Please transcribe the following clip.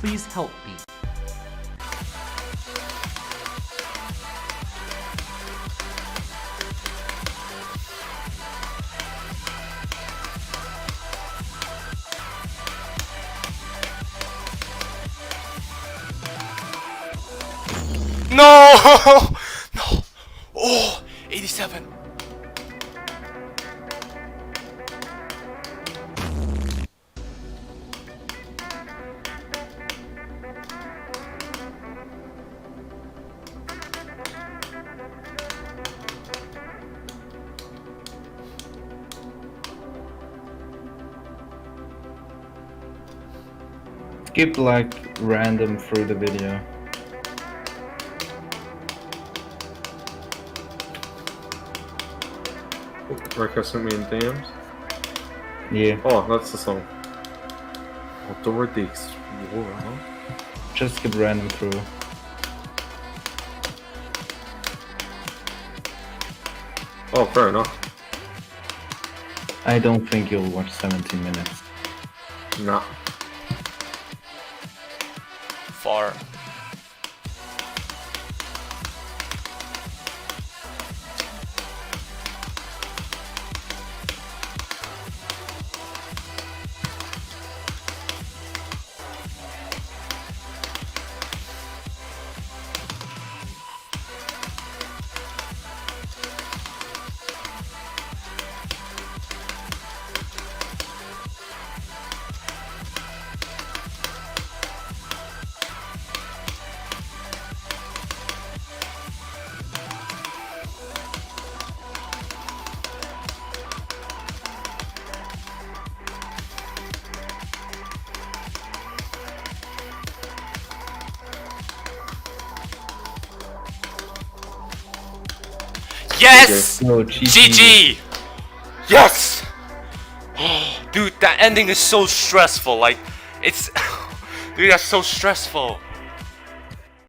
Please help me. No! No! Oh! 87! Skip like random through the video. Marco sent me in DMs. Yeah, Oh, that's the song. Outdoor the Explorer, huh? just skip random through. Oh, fair enough. I don't think you'll watch 17 minutes. Nah. Far. Yes! No, GG! Yes! Dude, that ending is so stressful. Like, it's... Dude, that's so stressful.